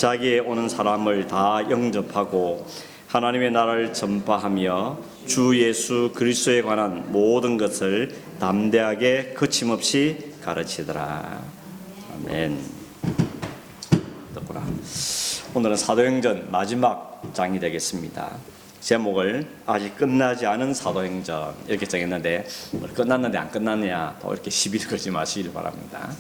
자기에 오는 사람을 다 영접하고 하나님의 나라를 전파하며 주 예수 그리스도에 관한 모든 것을 담대하게 거침없이 가르치더라. 아멘. 오늘은 사도행전 마지막 장이 되겠습니다. 제목을 아직 끝나지 않은 사도행전 이렇게 정했는데 끝났는데 안 끝났냐 또 이렇게 시비를 걸지 마시길 바랍니다.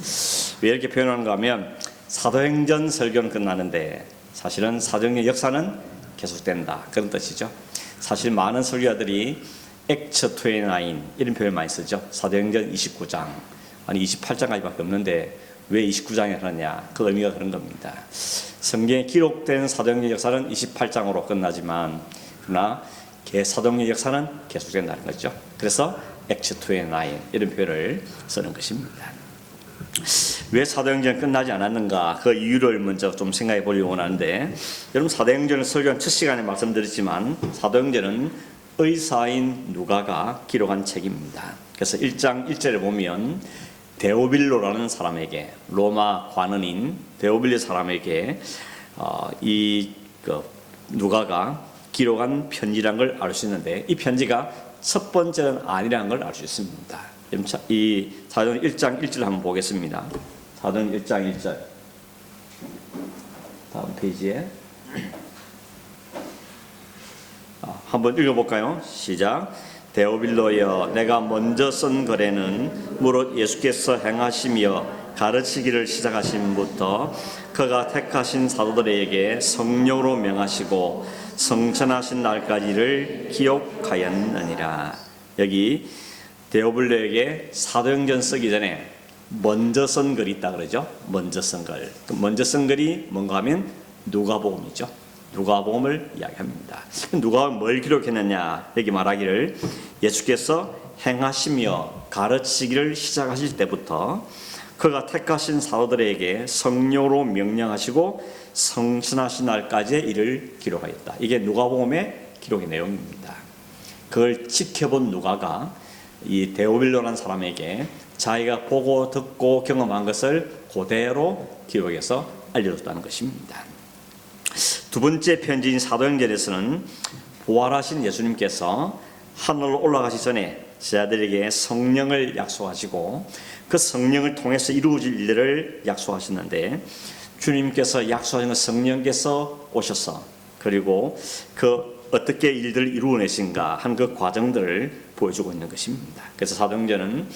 왜 이렇게 표현하는가 하면 사도행전 설교는 끝나는데 사실은 사도행전 역사는 계속된다 그런 뜻이죠. 사실 많은 설교자들이 액처 29 이런 표현 많이 쓰죠. 사도행전 29장 아니 28장까지밖에 없는데 왜 29장에 하느냐 그 의미가 그런 겁니다. 성경에 기록된 사도행전 역사는 28장으로 끝나지만 그러나 사도행전 역사는 계속된다는 거죠. 그래서 액처 29 이런 표현을 쓰는 것입니다. 왜 사도행전이 끝나지 않았는가 그 이유를 먼저 좀 생각해 보려고 하는데, 여러분 사도행전을 설교한 첫 시간에 말씀드렸지만 사도행전은 의사인 누가가 기록한 책입니다. 그래서 1장 1절에 보면 데오빌로라는 사람에게, 로마 관원인 데오빌로 사람에게 누가가 기록한 편지라는 걸 알 수 있는데, 이 편지가 첫 번째는 아니라는 걸 알 수 있습니다. 이 사도행전 1장 1절 한번 보겠습니다. 사도행전 1장 1절 다음 페이지에 한번 읽어볼까요? 시작. 데오빌로여, 내가 먼저 쓴 글에는 무릇 예수께서 행하시며 가르치기를 시작하심부터 그가 택하신 사도들에게 성령으로 명하시고 성천하신 날까지를 기억하였느니라. 여기 데오빌로에게 사도행전 쓰기 전에 먼저 쓴 글이 있다 그러죠. 먼저 쓴 글. 먼저 쓴 글이 뭔가 하면 누가복음이죠. 누가복음을 이야기합니다. 누가 뭘 기록했느냐? 여기 말하기를 예수께서 행하시며 가르치기를 시작하실 때부터 그가 택하신 사도들에게 성령으로 명령하시고 성천하신 날까지의 일을 기록하였다. 이게 누가복음의 기록의 내용입니다. 그걸 지켜본 누가가 이 데오빌로라는 사람에게 자기가 보고 듣고 경험한 것을 그대로 기록해서 알려줬다는 것입니다. 두 번째 편지인 사도행전에서는 부활하신 예수님께서 하늘로 올라가시 전에 제자들에게 성령을 약속하시고 그 성령을 통해서 이루어질 일들을 약속하셨는데, 주님께서 약속하신 성령께서 오셔서 그리고 그 어떻게 일들을 이루어내신가 하는 그 과정들을 보여주고 있는 것입니다. 그래서 사도행전은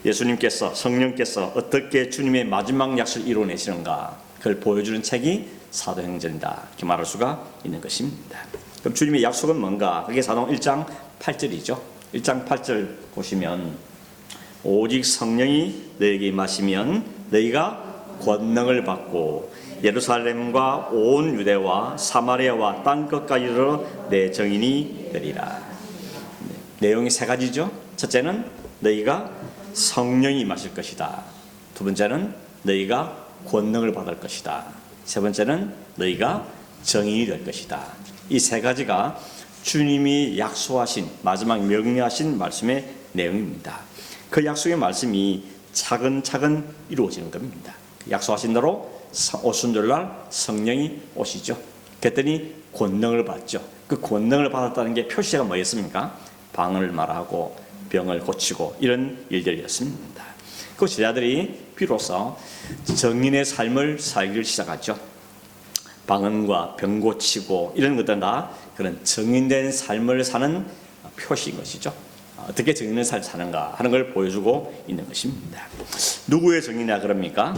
예수님께서, 성령께서 어떻게 주님의 마지막 약속을 이루어내시는가 그걸 보여주는 책이 사도행전이다 이렇게 말할 수가 있는 것입니다. 그럼 주님의 약속은 뭔가? 그게 사도행전 1장 8절이죠. 1장 8절 보시면 오직 성령이 너에게 임하시면 너희가 권능을 받고 예루살렘과 온 유대와 사마리아와 땅 끝까지 이르러 내 증인이 되리라. 내용이 세 가지죠. 첫째는 너희가 성령이 임하실 것이다. 두 번째는 너희가 권능을 받을 것이다. 세 번째는 너희가 증인이 될 것이다. 이 세 가지가 주님이 약속하신, 마지막 명령하신 말씀의 내용입니다. 그 약속의 말씀이 차근차근 이루어지는 겁니다. 약속하신 대로 오순절날 성령이 오시죠. 그랬더니 권능을 받죠. 그 권능을 받았다는 게 표시가 뭐였습니까? 방언을 말하고 병을 고치고 이런 일들이었습니다. 그 제자들이 비로소 정인의 삶을 살기를 시작하죠. 방언과 병 고치고 이런 것들은 다 그런 정인된 삶을 사는 표시인 것이죠. 어떻게 정인의 삶을 사는가 하는 걸 보여주고 있는 것입니다. 누구의 정인이냐 그럽니까?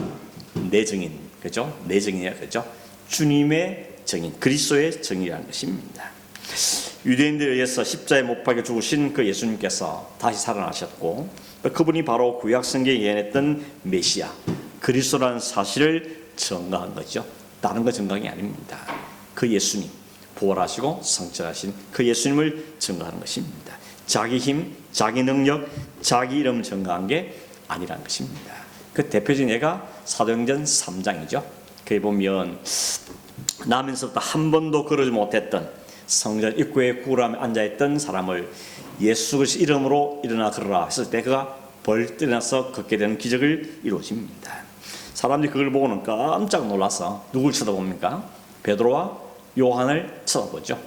내 정인, 그죠? 내 정인이야, 그죠? 주님의 정인, 그리스도의 정인이라는 것입니다. 유대인들에 의해서 십자가에 못 박혀 죽으신 그 예수님께서 다시 살아나셨고, 그분이 바로 구약 성경에 예언했던 메시아, 그리스도라는 사실을 증거한 거죠. 다른 거 증거한 게 아닙니다. 그 예수님, 부활하시고 성천하신 그 예수님을 증거하는 것입니다. 자기 힘, 자기 능력, 자기 이름을 증거한 게 아니라는 것입니다. 그 대표적인 예가 사도행전 3장이죠. 거기 보면 나면서부터 한 번도 걸어지 못했던 성전 입구에 구름에 앉아있던 사람을 예수 그리스도 이름으로 일어나 걸어라 했을 때 그가 벌떡 일어나서 걷게 되는 기적을 이루어집니다. 사람들이 그걸 보고는 깜짝 놀라서 누굴 쳐다봅니까? 베드로와 요한을 쳐다보죠.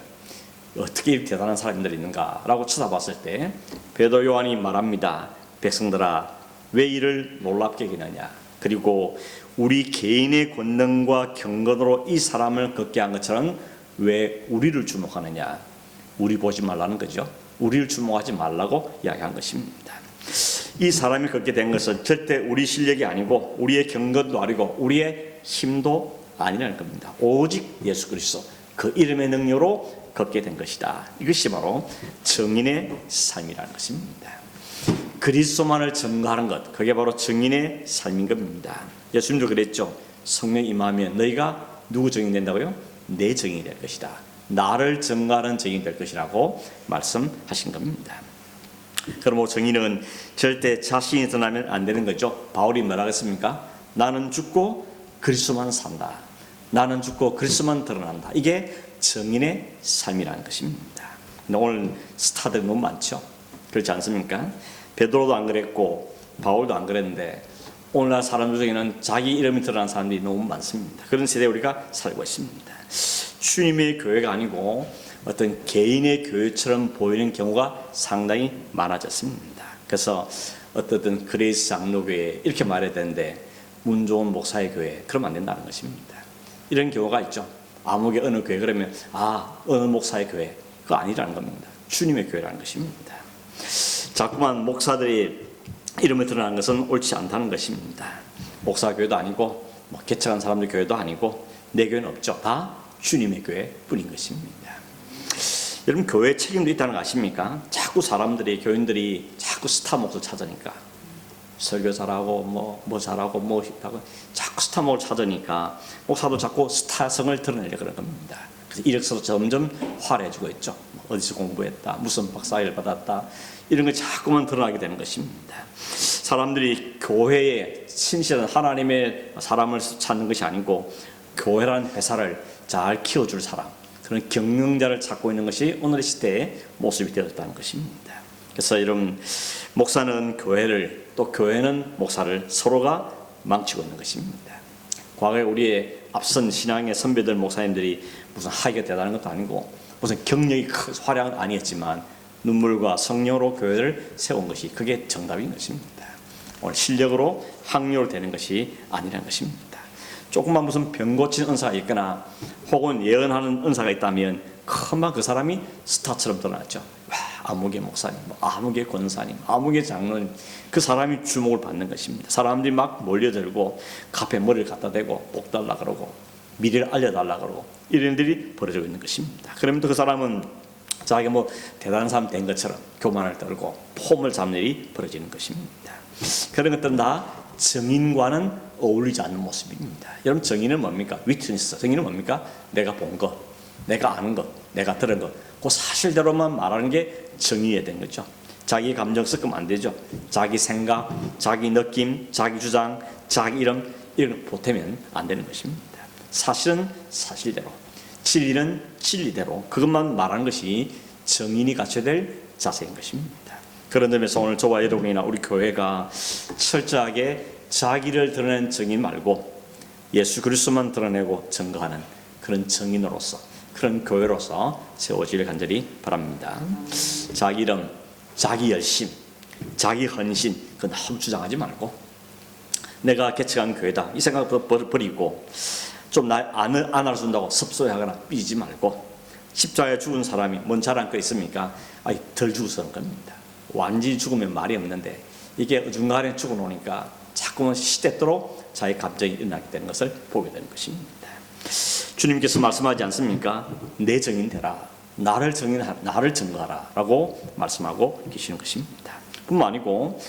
어떻게 이렇게 대단한 사람들이 있는가라고 쳐다봤을 때 베드로 요한이 말합니다. 백성들아, 왜 이를 놀랍게 여기느냐? 그리고 우리 개인의 권능과 경건으로 이 사람을 걷게 한 것처럼 왜 우리를 주목하느냐? 우리 보지 말라는 거죠. 우리를 주목하지 말라고 이야기한 것입니다. 이 사람이 걷게 된 것은 절대 우리 실력이 아니고 우리의 경건도 아니고 우리의 힘도 아니라는 겁니다. 오직 예수 그리스도 그 이름의 능력으로 걷게 된 것이다. 이것이 바로 증인의 삶이라는 것입니다. 그리스도만을 증거하는 것, 그게 바로 증인의 삶인 겁니다. 예수님도 그랬죠. 성령 임하면 너희가 누구 증인 된다고요? 내 증인이 될 것이다. 나를 증거하는 증인이 될 것이라고 말씀하신 겁니다. 그러므로 증인은 절대 자신이 드러나면 안 되는 거죠. 바울이 뭐라고 했습니까? 나는 죽고 그리스도만 산다. 나는 죽고 그리스도만 드러난다. 이게 증인의 삶이라는 것입니다. 오늘 스타들이 너무 많죠. 그렇지 않습니까? 베드로도 안 그랬고 바울도 안 그랬는데 오늘날 사람 중에는 자기 이름이 드러난 사람들이 너무 많습니다. 그런 세대에 우리가 살고 있습니다. 주님의 교회가 아니고 어떤 개인의 교회처럼 보이는 경우가 상당히 많아졌습니다. 그래서 어떤 그레이스 장로교회 이렇게 말해야 되는데 운 좋은 목사의 교회, 그러면 안 된다는 것입니다. 이런 경우가 있죠. 아무개 어느 교회 그러면 어느 목사의 교회, 그거 아니라는 겁니다. 주님의 교회라는 것입니다. 자꾸만 목사들이 이름을 드러나는 것은 옳지 않다는 것입니다. 목사 교회도 아니고 개척한 사람들 교회도 아니고 내 교회는 없죠. 다 주님의 교회뿐인 것입니다. 여러분, 교회 책임도 있다는 거 아십니까? 자꾸 사람들이, 교인들이 자꾸 스타 목을 찾으니까 설교 잘하고 뭐 잘하고 뭐 하고 자꾸 스타 목을 찾으니까 목사도 자꾸 스타성을 드러내려고 그런 겁니다. 그래서 이력서도 점점 화려해지고 있죠. 어디서 공부했다, 무슨 박사학위를 받았다, 이런 거 자꾸만 드러나게 되는 것입니다. 사람들이 교회에 신실한 하나님의 사람을 찾는 것이 아니고 교회라는 회사를 잘 키워줄 사람, 그런 경영자를 찾고 있는 것이 오늘의 시대의 모습이 되었다는 것입니다. 그래서 여러분, 목사는 교회를, 또 교회는 목사를 서로가 망치고 있는 것입니다. 과거에 우리의 앞선 신앙의 선배들 목사님들이 무슨 학위가 대단한 것도 아니고 무슨 경력이 화려한 건 아니었지만 눈물과 성령으로 교회를 세운 것이 그게 정답인 것입니다. 오늘 실력으로 학력으로 되는 것이 아니라는 것입니다. 조금만 무슨 병 고치는 은사가 있거나 혹은 예언하는 은사가 있다면 금방 그 사람이 스타처럼 드러났죠. 와, 아무개 목사님, 아무개 권사님, 아무개 장로님, 그 사람이 주목을 받는 것입니다. 사람들이 막 몰려들고 카페에 머리를 갖다 대고 복 달라 그러고 미래를 알려달라 그러고 이런 일이 벌어지고 있는 것입니다. 그러면 또 그 사람은 자기가 대단한 사람 된 것처럼 교만을 떨고 폼을 잡는 일이 벌어지는 것입니다. 그런 것들은 다 증인과는 어울리지 않는 모습입니다. 여러분, 증인은 뭡니까? 위트니스. 증인은 뭡니까? 내가 본 것, 내가 아는 것, 내가 들은 것, 그 사실대로만 말하는 게 증인이 된 거죠. 자기 감정 섞으면 안 되죠. 자기 생각, 자기 느낌, 자기 주장, 자기 이름, 이런 거 보태면 안 되는 것입니다. 사실은 사실대로, 진리는 진리대로 그것만 말하는 것이 증인이 갖춰야 될 자세인 것입니다. 그런 점에서 오늘 저와 여러분이나 우리 교회가 철저하게 자기를 드러낸 증인 말고 예수 그리스도만 드러내고 증거하는 그런 증인으로서, 그런 교회로서 세워지길 간절히 바랍니다. 자기 이름, 자기 열심, 자기 헌신, 그건 너무 주장하지 말고 내가 개척한 교회다 이 생각부터 버리고 좀 날 안아준다고 섭소해하거나 삐지지 말고 십자가에 죽은 사람이 뭔 자랑 거 있습니까? 덜 죽어서 그런 겁니다. 완전히 죽으면 말이 없는데 이게 어중간하게 죽어놓으니까 자꾸만 시대도록 자기 감정이 일어나게 되는 것을 보게 되는 것입니다. 주님께서 말씀하지 않습니까? 내 증인 되라, 나를 증거하라 라고 말씀하고 계시는 것입니다. 뿐만 아니고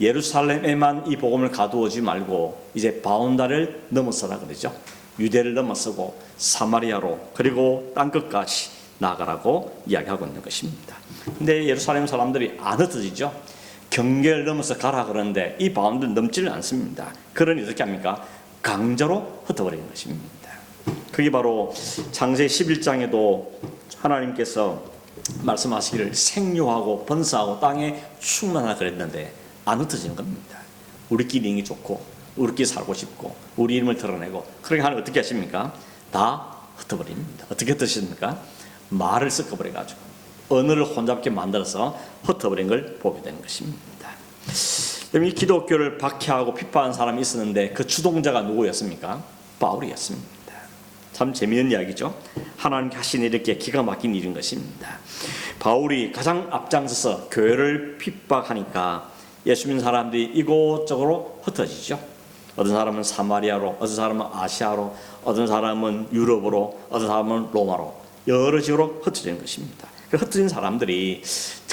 예루살렘에만 이 복음을 가두어지 말고 이제 바운다를 넘어서라 그러죠. 유대를 넘어서고 사마리아로 그리고 땅끝까지 나아가라고 이야기하고 있는 것입니다. 근데 예루살렘 사람들이 안 흩어지죠. 경계를 넘어서 가라 그러는데 이 바운드를 넘지를 않습니다. 그러니 어떻게 합니까? 강제로 흩어버리는 것입니다. 그게 바로 창세기 11장에도 하나님께서 말씀하시기를 생육하고 번성하고 땅에 충만하라 그랬는데 안 흩어지는 겁니다. 우리끼리 있는 게 좋고 우리끼리 살고 싶고 우리 이름을 드러내고 그렇게 하면 어떻게 하십니까? 다 흩어버립니다. 어떻게 흩으십니까? 말을 섞어버려가지고 언어를 혼잡게 만들어서 흩어버린 걸 보게 되는 것입니다. 이 기독교를 박해하고 핍박한 사람이 있었는데 그 주동자가 누구였습니까? 바울이었습니다. 참 재미있는 이야기죠. 하나님께 하신 이렇게 기가 막힌 일인 것입니다. 바울이 가장 앞장서서 교회를 핍박하니까 예수 믿는 사람들이 이곳저곳으로 흩어지죠. 어떤 사람은 사마리아로, 어떤 사람은 아시아로, 어떤 사람은 유럽으로, 어떤 사람은 로마로 여러 지역으로 흩어지는 것입니다. 그 흩어진 사람들이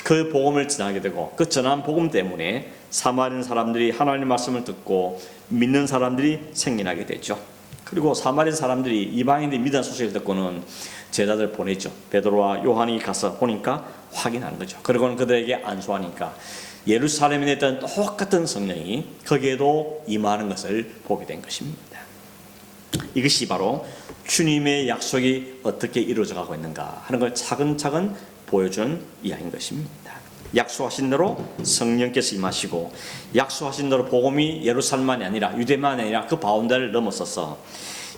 그 복음을 전하게 되고 그 전한 복음 때문에 사마리아 사람들이 하나님의 말씀을 듣고 믿는 사람들이 생겨나게 되죠. 그리고 사마리아 사람들이 이방인들이 믿은 소식을 듣고는 제자들 보냈죠. 베드로와 요한이 가서 보니까 확인하는 거죠. 그리고는 그들에게 안수하니까 예루살렘에 있던 똑같은 성령이 거기에도 임하는 것을 보게 된 것입니다. 이것이 바로 주님의 약속이 어떻게 이루어져 가고 있는가 하는 걸 차근차근 보여준 이야기인 것입니다. 약속하신 대로 성령께서 임하시고 약속하신 대로 복음이 예루살렘만이 아니라 유대만이 아니라 그 바운더리를 넘어서서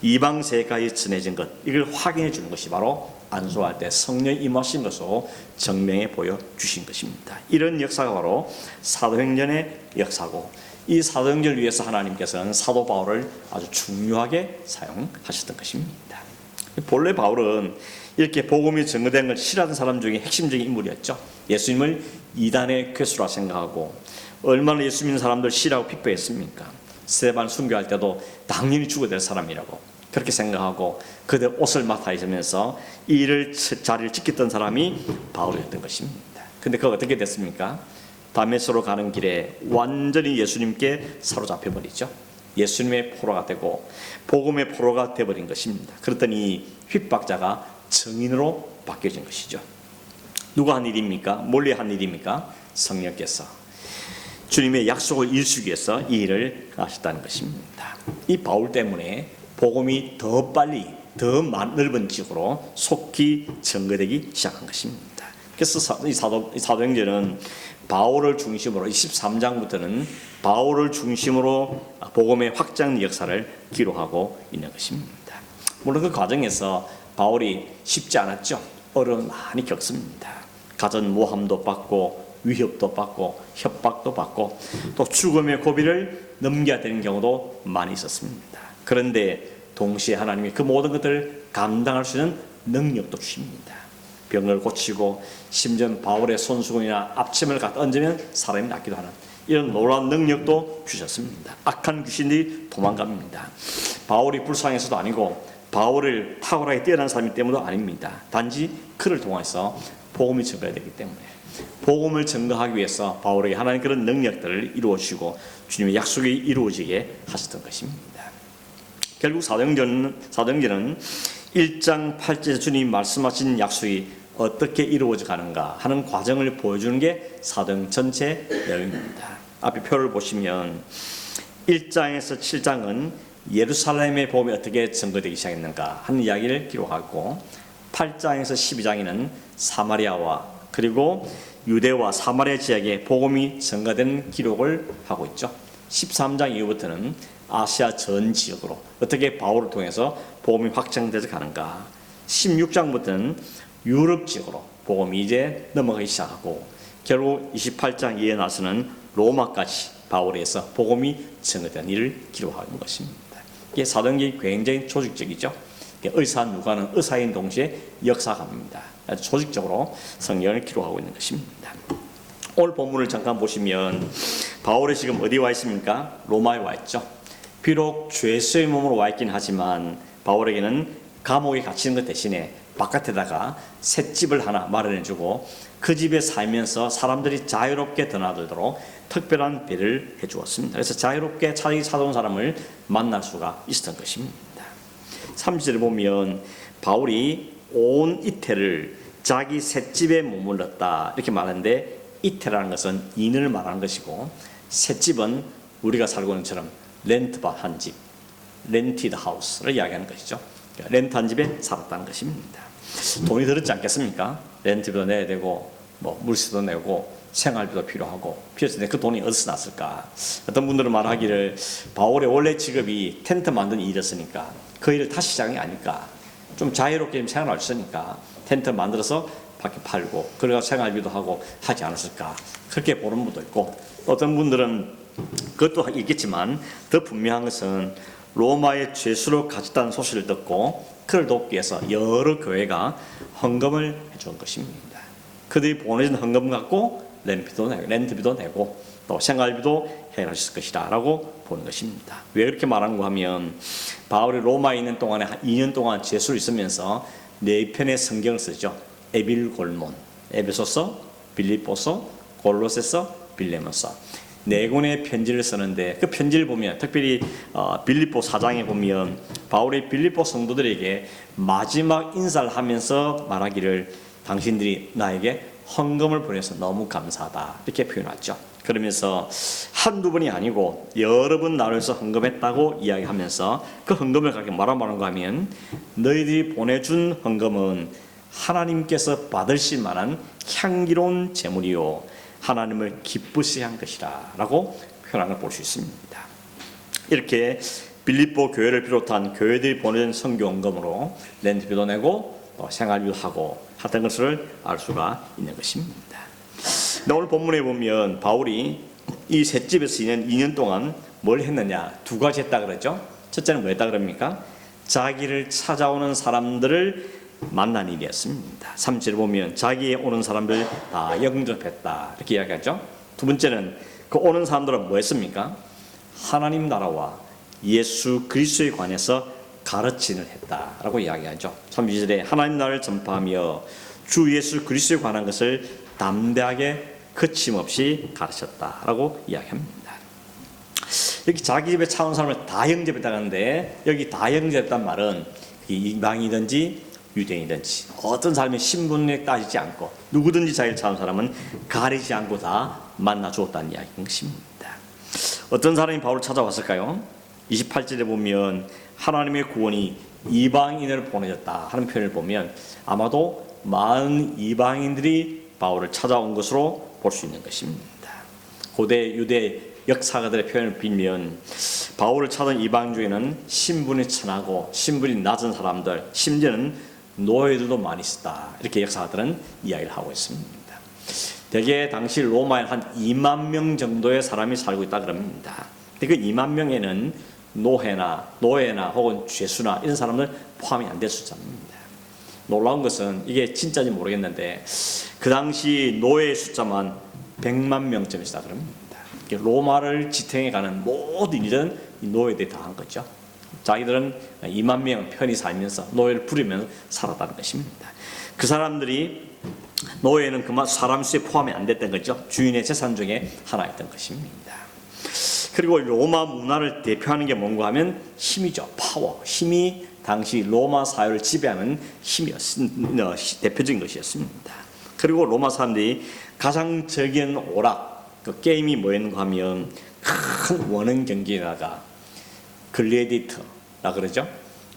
이방 세계까지 전해진 것, 이걸 확인해 주는 것이 바로 안수할 때 성령 임하신 것으로 증명해 보여주신 것입니다. 이런 역사가 바로 사도행전의 역사고 이 사도행전을 위해서 하나님께서는 사도 바울을 아주 중요하게 사용하셨던 것입니다. 본래 바울은 이렇게 복음이 증거된 걸 싫어하는 사람 중에 핵심적인 인물이었죠. 예수님을 이단의 괴수라 생각하고 얼마나 예수 믿는 사람들 싫어하고 핍박했습니까? 스데반 순교할 때도 당연히 죽어야 될 사람이라고 그렇게 생각하고 그들 옷을 맡아 입으면서 이 일을 자리를 지켰던 사람이 바울이었던 것입니다. 근데 그가 어떻게 됐습니까? 다메섹으로 가는 길에 완전히 예수님께 사로잡혀 버리죠. 예수님의 포로가 되고 복음의 포로가 되어버린 것입니다. 그랬더니 핍박자가 증인으로 바뀌어진 것이죠. 누가 한 일입니까? 몰래 한 일입니까? 성령께서 주님의 약속을 이루기 위해서 이 일을 하셨다는 것입니다. 이 바울 때문에 복음이 더 빨리 더 넓은 지역으로 속히 전거되기 시작한 것입니다. 그래서 이 사도행전은 바울을 중심으로 23장부터는 바울을 중심으로 복음의 확장 역사를 기록하고 있는 것입니다. 물론 그 과정에서 바울이 쉽지 않았죠. 어려움 많이 겪습니다. 가전 모함도 받고 위협도 받고 협박도 받고 또 죽음의 고비를 넘겨야 되는 경우도 많이 있었습니다. 그런데 동시에 하나님이 그 모든 것들을 감당할 수 있는 능력도 주십니다. 병을 고치고 심지어 바울의 손수건이나 앞침을 갖다 얹으면 사람이 낫기도 하는 이런 놀라운 능력도 주셨습니다. 악한 귀신들이 도망갑니다. 바울이 불쌍해서도 아니고 바울을 탁월하게 뛰어난 사람이기 때문도 아닙니다. 단지 그를 통해서 복음이 전가해야 되기 때문에 복음을 증거하기 위해서 바울에게 하나님 그런 능력들을 이루어 주시고 주님의 약속이 이루어지게 하셨던 것입니다. 결국 사도행전은 1장 8절에 주님이 말씀하신 약속이 어떻게 이루어져 가는가 하는 과정을 보여주는 게 사도행 전체 내용입니다. 앞에 표를 보시면 1장에서 7장은 예루살렘의 복음이 어떻게 증거되기 시작했는가 하는 이야기를 기록하고 8장에서 12장에는 사마리아와 그리고 유대와 사마리아 지역에 복음이 증거된 기록을 하고 있죠. 13장 이후부터는 아시아 전 지역으로 어떻게 바울을 통해서 복음이 확장되어 가는가. 16장부터는 유럽 지역으로 복음이 이제 넘어가기 시작하고 결국 28장 이에 나서는 로마까지 바울에서 복음이 증거된 일을 기록하는 것입니다. 이게 사도행전이 굉장히 조직적이죠. 의사 누가는 의사인 동시에 역사가입니다. 아주 조직적으로 성경을 기록하고 있는 것입니다. 오늘 본문을 잠깐 보시면 바울이 지금 어디 와 있습니까? 로마에 와 있죠. 비록 죄수의 몸으로 와 있긴 하지만 바울에게는 감옥에 갇히는 것 대신에 바깥에다가 셋집을 하나 마련해주고 그 집에 살면서 사람들이 자유롭게 드나들도록 특별한 배를 해주었습니다. 그래서 자유롭게 자기 찾아온 사람을 만날 수가 있었던 것입니다. 3절을 보면 바울이 온 이태를 자기 셋집에 머물렀다 이렇게 말하는데 이태라는 것은 인을 말하는 것이고 셋집은 우리가 살고 있는 것처럼 렌트바 한 집, 렌티드 하우스를 이야기하는 것이죠. 렌트한 집에 살았다는 것입니다. 돈이 들었지 않겠습니까? 렌트비도 내야 되고 뭐 물세도 내고 생활비도 필요하고 필요했는데 그 돈이 어디서 났을까? 어떤 분들은 말하기를 바울의 원래 직업이 텐트 만드는 일이었으니까 그 일을 다시 시작한 게 아닐까? 좀 자유롭게 생활할 수 있으니까 텐트 만들어서 밖에 팔고 그래서 생활비도 하고 하지 않았을까? 그렇게 보는 분도 있고, 어떤 분들은 그것도 있겠지만 더 분명한 것은 로마의 죄수로 갇혔다는 소식을 듣고 그를 돕기 위해서 여러 교회가 헌금을 해준 것입니다. 그들이 보내준 헌금 갖고 렌트비도 내고 또 생활비도 해결하실 것이다 라고 보는 것입니다. 왜 그렇게 말하는가 하면 바울이 로마에 있는 동안에 한 2년 동안 죄수로 있으면서 4편의 성경을 쓰죠. 에빌골몬, 에베소서, 빌립보서, 골로새서, 빌레몬서 4권의 편지를 쓰는데, 그 편지를 보면 특별히 빌립보 4장에 보면 바울이 빌립보 성도들에게 마지막 인사를 하면서 말하기를 당신들이 나에게 헌금을 보내서 너무 감사하다 이렇게 표현하죠. 그러면서 한두 번이 아니고 여러 번 나눠서 헌금했다고 이야기하면서 그 헌금을 그렇게 말하는가 하면 너희들이 보내준 헌금은 하나님께서 받으실 만한 향기로운 제물이요 하나님을 기쁘시게 한 것이라 라고 표현하는 걸 볼 수 있습니다. 이렇게 빌립보 교회를 비롯한 교회들이 보내준 선교 헌금으로 렌트비도 내고 생활비도 하고 하던 것을 알 수가 있는 것입니다. 오늘 본문에 보면 바울이 이 셋집에서 2년 동안 뭘 했느냐, 2가지 했다 그러죠. 첫째는 뭐 했다 그럽니까? 자기를 찾아오는 사람들을 만난 일이었습니다. 3절에 보면 자기에 오는 사람들 다 영접했다 이렇게 이야기하죠. 두 번째는 그 오는 사람들은 뭐 했습니까? 하나님 나라와 예수 그리스도에 관해서 가르침을 했다라고 이야기하죠. 32절에 하나님 나라를 전파하며 주 예수 그리스도에 관한 것을 담대하게 거침없이 가르쳤다라고 이야기합니다. 여기 자기 집에 찾아온 사람을 다 영접했다고 하는데, 여기 다 영접했단 말은 이방이든지 유대인이든지 어떤 사람이 신분에 따지지 않고 누구든지 자기를 찾아온 사람은 가리지 않고 다 만나 주었다는 이야기인 것입니다. 어떤 사람이 바울을 찾아왔을까요? 28절에 보면 하나님의 구원이 이방인을 보내줬다 하는 표현을 보면 아마도 많은 이방인들이 바울을 찾아온 것으로 볼 수 있는 것입니다. 고대 유대 역사가들의 표현을 빌면 바울을 찾은 이방 중에는 신분이 천하고 신분이 낮은 사람들, 심지어는 노예들도 많이 있었다 이렇게 역사가들은 이야기를 하고 있습니다. 대개 당시 로마에 한 2만 명 정도의 사람이 살고 있다 그럽니다. 그 2만 명에는 노예나 혹은 죄수나 이런 사람들 포함이 안 될 숫자입니다. 놀라운 것은 이게 진짜인지 모르겠는데 그 당시 노예의 숫자만 100만 명쯤 있다 그럽니다. 로마를 지탱해가는 모든 일은 노예들이 다 한 거죠. 자기들은 2만 명 편히 살면서 노예를 부리면서 살았다는 것입니다. 그 사람들이 노예는 그만 사람 수에 포함이 안 됐던 거죠. 주인의 재산 중에 하나였던 것입니다. 그리고 로마 문화를 대표하는 게 뭔가 하면 힘이죠. 파워, 힘이 당시 로마 사회를 지배하는 대표적인 것이었습니다. 그리고 로마 사람들이 가장 적인 오락, 그 게임이 뭐였는가 하면 큰 원형 경기에다가 글래디터라 그러죠.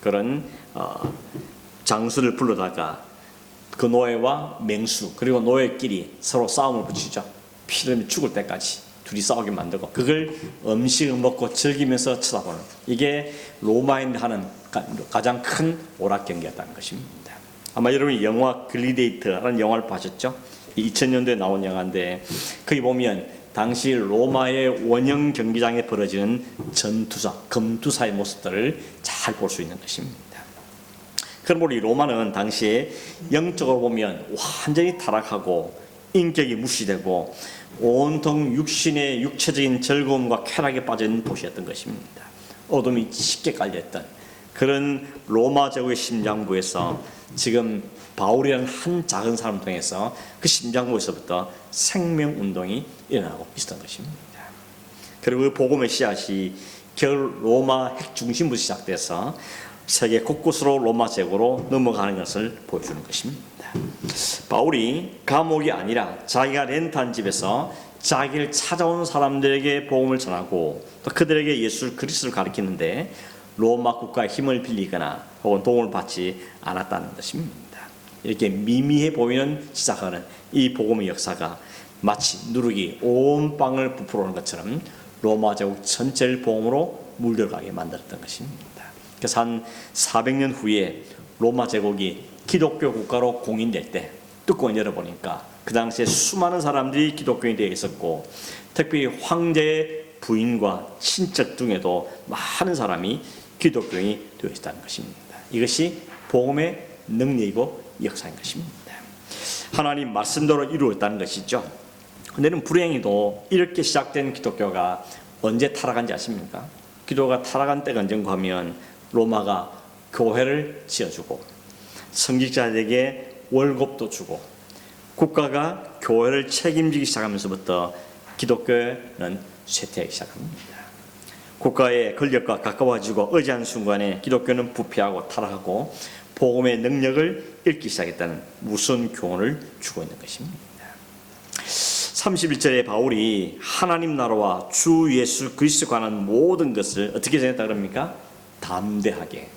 그런 장수를 불러다가 그 노예와 맹수 그리고 노예끼리 서로 싸움을 붙이죠. 피를 죽을 때까지 둘이 싸우게 만들고 그걸 음식을 먹고 즐기면서 쳐다보는, 이게 로마인들 하는 가장 큰 오락 경기였다는 것입니다. 아마 여러분이 영화 글리데이터라는 영화를 보셨죠? 2000년도에 나온 영화인데 거기 보면 당시 로마의 원형 경기장에 벌어지는 전투사, 검투사의 모습들을 잘 볼 수 있는 것입니다. 그러므로 이 로마는 당시에 영적으로 보면 완전히 타락하고 인격이 무시되고 온통 육신의 육체적인 즐거움과 쾌락에 빠진 도시였던 것입니다. 어둠이 쉽게 깔렸던 그런 로마 제국의 심장부에서 지금 바울이라는 한 작은 사람 통해서 그 심장부에서부터 생명운동이 일어나고 있었던 것입니다. 그리고 그 복음의 씨앗이 결 로마 핵중심부터 시작돼서 세계 곳곳으로 로마 제국으로 넘어가는 것을 보여주는 것입니다. 바울이 감옥이 아니라 자기가 렌트한 집에서 자기를 찾아오는 사람들에게 복음을 전하고 또 그들에게 예수 그리스도를 가르치는데 로마 국가의 힘을 빌리거나 혹은 도움을 받지 않았다는 것입니다. 이렇게 미미해 보이는 시작하는 이 복음의 역사가 마치 누룩이 온 땅을 부풀어 오는 것처럼 로마 제국 전체를 복음으로 물들어가게 만들었던 것입니다. 그래서 한 400년 후에 로마 제국이 기독교 국가로 공인될 때 뚜껑을 열어보니까 그 당시에 수많은 사람들이 기독교인이 되어 있었고, 특별히 황제의 부인과 친척 중에도 많은 사람이 기독교인이 되어 있다는 것입니다. 이것이 복음의 능력이고 역사인 것입니다. 하나님 말씀대로 이루어졌다는 것이죠. 그런데 불행히도 이렇게 시작된 기독교가 언제 타락한지 아십니까? 기독교가 타락한 때가 언젠가 하면 로마가 교회를 지어주고 성직자들에게 월급도 주고 국가가 교회를 책임지기 시작하면서부터 기독교는 쇠퇴하기 시작합니다. 국가의 권력과 가까워지고 의지하는 순간에 기독교는 부패하고 타락하고 복음의 능력을 잃기 시작했다는 무서운 교훈을 주고 있는 것입니다. 31절에 바울이 하나님 나라와 주 예수 그리스도에 관한 모든 것을 어떻게 전했다 그럽니까? 담대하게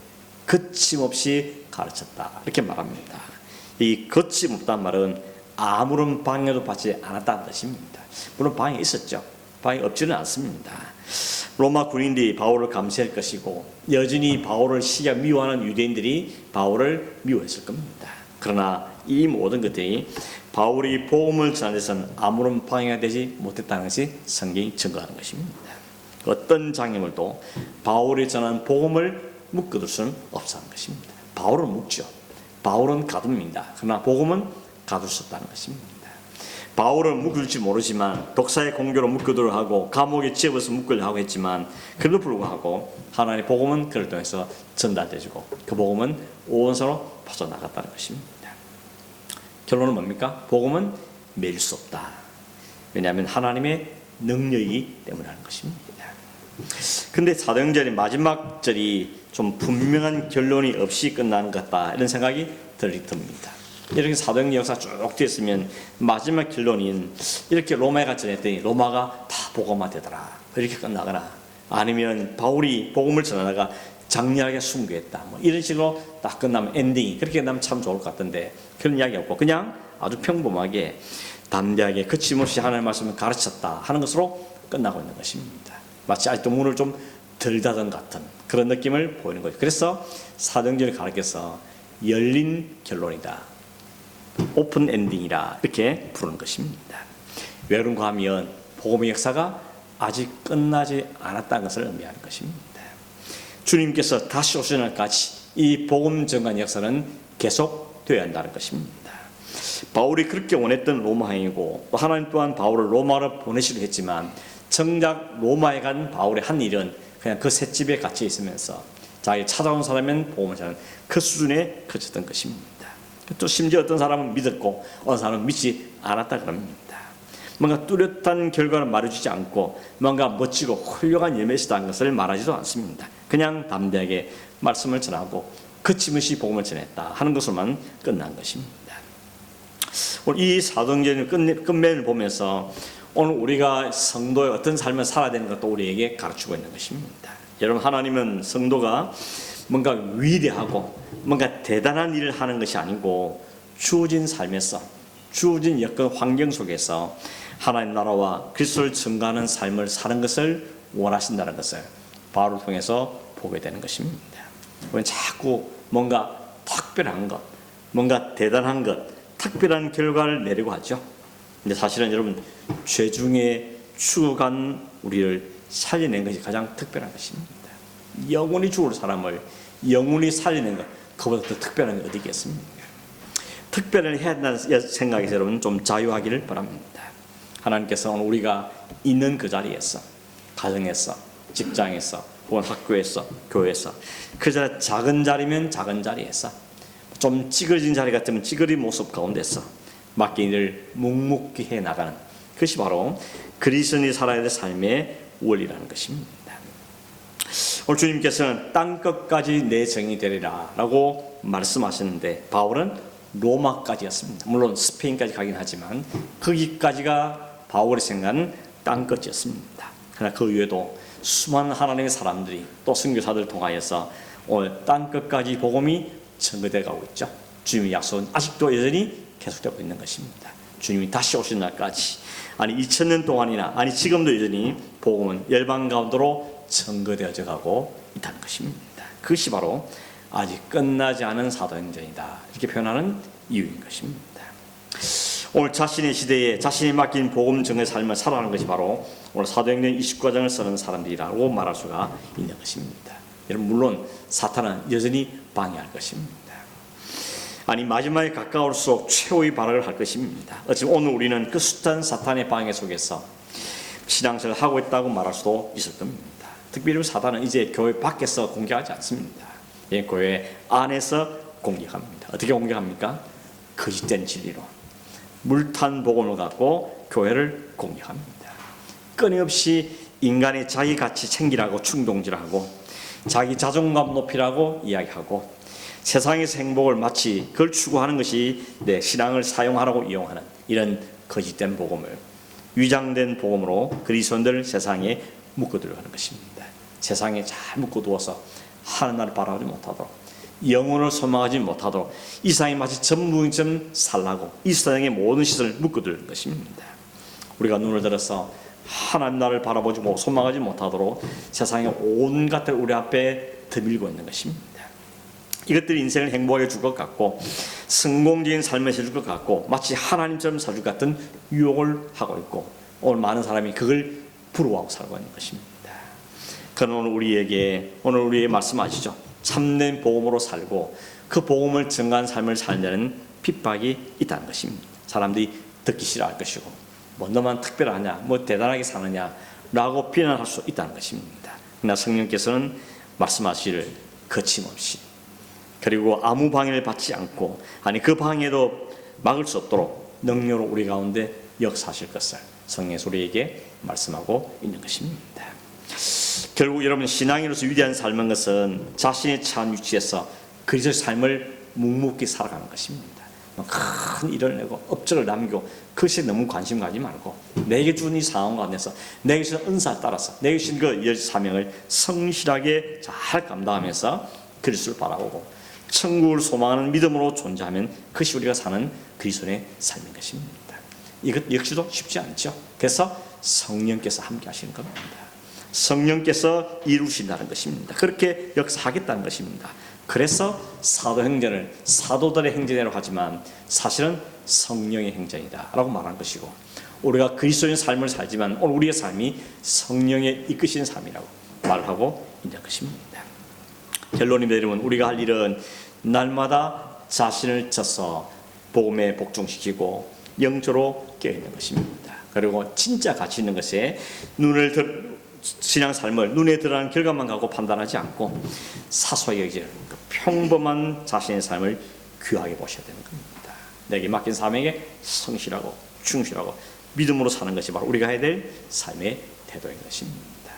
거침없이 가르쳤다 이렇게 말합니다. 이 거침없다는 말은 아무런 방해도 받지 않았다는 뜻입니다. 물론 방해 있었죠. 방해 없지는 않습니다. 로마 군인들이 바울을 감시할 것이고 여전히 바울을 시기하 미워하는 유대인들이 바울을 미워했을 겁니다. 그러나 이 모든 것들이 바울이 복음을 전하는 데서는 아무런 방해가 되지 못했다는 것이 성경이 증거하는 것입니다. 어떤 장애물도 바울이 전한 복음을 묶어둘 수는 없다는 것입니다. 바울은 묶죠. 바울은 가둡니다. 그러나 복음은 가둘 수 없다는 것입니다. 바울은 묶을지 모르지만 독사의 공격으로 묶어두려 하고 감옥에 집어서 묶으려 하고 했지만 그래도 불구하고 하나님의 복음은 그를 통해서 전달되어지고 그 복음은 온 세로 퍼져나갔다는 것입니다. 결론은 뭡니까? 복음은 매일 수 없다. 왜냐하면 하나님의 능력이기 때문에 하는 것입니다. 근데 사도행전의 마지막 절이 좀 분명한 결론이 없이 끝나는 것 같다 이런 생각이 듭니다. 이렇게 사도행전 역사 쭉 되었으면 마지막 결론인 이렇게 로마에 전했더니 로마가 다 복음화 되더라 이렇게 끝나거나 아니면 바울이 복음을 전하다가 장렬하게 순교했다 뭐 이런 식으로 딱 끝나면 엔딩이 그렇게 끝나면 참 좋을 것 같던데 그런 이야기 없고 그냥 아주 평범하게 담대하게 거침없이 하나님의 말씀을 가르쳤다 하는 것으로 끝나고 있는 것입니다. 마치 아직도 문을 좀 덜 닫은 같은 그런 느낌을 보이는 거죠. 그래서 사도행전을 가르쳐서 열린 결론이다, 오픈 엔딩이라 이렇게 부르는 것입니다. 왜 그런가 하면 복음의 역사가 아직 끝나지 않았다는 것을 의미하는 것입니다. 주님께서 다시 오시는 날까지 이 복음 전간 역사는 계속되어야 한다는 것입니다. 바울이 그렇게 원했던 로마행이고 또 하나님 또한 바울을 로마로 보내시기로 했지만 정작 로마에 간 바울의 한 일은 그냥 그 셋집에 갇혀 있으면서 자기 찾아온 사람은 복음을 전하는 그 수준에 그쳤던 것입니다. 또 심지어 어떤 사람은 믿었고 어떤 사람은 믿지 않았다 그럽니다. 뭔가 뚜렷한 결과를 말해주지 않고 뭔가 멋지고 훌륭한 열매시다는 것을 말하지도 않습니다. 그냥 담대하게 말씀을 전하고 거침없이 복음을 전했다 하는 것으로만 끝난 것입니다. 오늘 이 사도행전의 끝면을 보면서 오늘 우리가 성도의 어떤 삶을 살아야 되는 것도 우리에게 가르치고 있는 것입니다. 여러분, 하나님은 성도가 뭔가 위대하고 뭔가 대단한 일을 하는 것이 아니고 주어진 삶에서 주어진 여건 환경 속에서 하나님 나라와 그리스도를 증거하는 삶을 사는 것을 원하신다는 것을 바울을 통해서 보게 되는 것입니다. 우리는 자꾸 뭔가 특별한 것, 뭔가 대단한 것, 특별한 결과를 내려고 하죠. 근데 사실은 여러분, 죄 중에 죽어간 우리를 살려낸 것이 가장 특별한 것입니다. 영원히 죽을 사람을 영원히 살리는 것, 그보다 더 특별한 게 어디 있겠습니까? 특별을 해야 한다는 생각에서 여러분 좀 자유하기를 바랍니다. 하나님께서 오늘 우리가 있는 그 자리에서, 가정에서, 직장에서, 혹은 학교에서, 교회에서, 그 자리, 작은 자리면 작은 자리에서, 좀 찌그러진 자리 같으면 찌그러진 모습 가운데서 맡긴 일을 묵묵히 해 나가는 그것이 바로 그리스도인이 살아야 될 삶의 원리라는 것입니다. 오늘 주님께서는 땅끝까지 내 정이 되리라 라고 말씀하셨는데 바울은 로마까지였습니다. 물론 스페인까지 가긴 하지만 거기까지가 바울의 생각은 땅끝이었습니다. 그러나 그 외에도 수많은 하나님의 사람들이 또 선교사들을 통하여서 오늘 땅끝까지 복음이 전거되어 가고 있죠. 주님의 약속은 아직도 여전히 계속되고 있는 것입니다. 주님이 다시 오신 날까지, 아니 2000년 동안이나, 아니 지금도 여전히 복음은 열방 가운데로 증거되어져 가고 있다는 것입니다. 그것이 바로 아직 끝나지 않은 사도행전이다, 이렇게 표현하는 이유인 것입니다. 오늘 자신의 시대에 자신이 맡긴 복음 증거의 삶을 살아가는 것이 바로 오늘 사도행전 29장을 쓰는 사람들이라고 말할 수가 있는 것입니다. 여러분, 물론 사탄은 여전히 방해할 것입니다. 아니 마지막에 가까울수록 최후의 발악을 할 것입니다. 어찌 오늘 우리는 그 숱한 사탄의 방해 속에서 신앙생활을 하고 있다고 말할 수도 있을 겁니다. 특별히 사탄은 이제 교회 밖에서 공격하지 않습니다. 교회 안에서 공격합니다. 어떻게 공격합니까? 거짓된 진리로, 물탄 복음을 갖고 교회를 공격합니다. 끊임없이 인간의 자기 가치 챙기라고 충동질하고, 자기 자존감 높이라고 이야기하고, 세상에서 행복을 마치 그걸 추구하는 것이 내 신앙을 사용하라고 이용하는 이런 거짓된 복음을, 위장된 복음으로 그리스도인들을 세상에 묶어두려는 것입니다. 세상에 잘 묶어두어서 하는 날을 바라보지 못하도록, 영혼을 소망하지 못하도록, 이 세상이 마치 전무처럼 살라고 이 세상의 모든 시선을 묶어두는 것입니다. 우리가 눈을 들어서 하나님 나라를 바라보지 못, 소망하지 못하도록 세상의 온갖 것을 우리 앞에 드밀고 있는 것입니다. 이것들이 인생을 행복하게 해줄 것 같고, 성공적인 삶을 해줄 것 같고, 마치 하나님처럼 살줄 것 같은 유혹을 하고 있고, 오늘 많은 사람이 그걸 부러워하고 살고 있는 것입니다. 그러나 오늘 우리에게 말씀하시죠. 참된 복음으로 살고 그 복음을 증거한 삶을 살려는 핍박이 있다는 것입니다. 사람들이 듣기 싫어할 것이고, 뭐 너만 특별하냐, 뭐 대단하게 사느냐 라고 비난할 수 있다는 것입니다. 그러나 성령께서는 말씀하시기를 거침없이, 그리고 아무 방해를 받지 않고, 아니 그 방해도 막을 수 없도록 능력으로 우리 가운데 역사하실 것을 성령께서 우리에게 말씀하고 있는 것입니다. 결국 여러분, 신앙인으로서 위대한 삶인 것은 자신의 처한 위치에서 그리스도의 삶을 묵묵히 살아가는 것입니다. 큰 일을 내고 업적을 남기고 그것에 너무 관심 가지 말고, 내게 준 이 상황 가운데서 내게 주신 은사에 따라서 내게 주신 그 사명을 성실하게 잘 감당하면서 그리스도를 바라보고 천국을 소망하는 믿음으로 존재하면 그것이 우리가 사는 그리스도의 삶인 것입니다. 이것 역시도 쉽지 않죠. 그래서 성령께서 함께 하시는 겁니다. 성령께서 이루신다는 것입니다. 그렇게 역사하겠다는 것입니다. 그래서 사도행전을 사도들의 행전이라고 하지만 사실은 성령의 행전이다 라고 말하는 것이고, 우리가 그리스도인 삶을 살지만 오늘 우리의 삶이 성령의 이끄신 삶이라고 말하고 있는 것입니다. 결론입니다. 여러분, 우리가 할 일은 날마다 자신을 져서 복음에 복종시키고 영적으로 깨어있는 것입니다. 그리고 진짜 가치 있는 것에 신앙 삶을 눈에 드러나는 결과만 갖고 판단하지 않고 사소하게 여기는 그 평범한 자신의 삶을 귀하게 보셔야 되는 겁니다. 내게 맡긴 사명에 성실하고 충실하고 믿음으로 사는 것이 바로 우리가 해야 될 삶의 태도인 것입니다.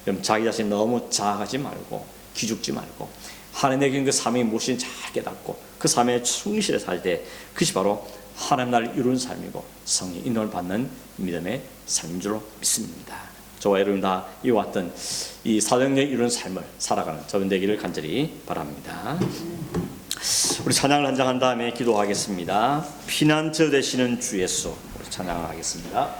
그럼 자기 자신 너무 자아가지 말고 기죽지 말고 하나님에게 그 사명이 무엇인지 잘 깨닫고 그 사명에 충실해 살 때 그것이 바로 하나님 나라를 이루는 삶이고 성령 인도를 받는 믿음의 삶인 줄로 믿습니다. 저와 여러분 다 이와 같은 이 사도행전을 이루는 삶을 살아가는 저분 되기를 간절히 바랍니다. 우리 찬양을 한 장 한 다음에 기도하겠습니다. 피난처 되시는 주 예수, 우리 찬양을 하겠습니다.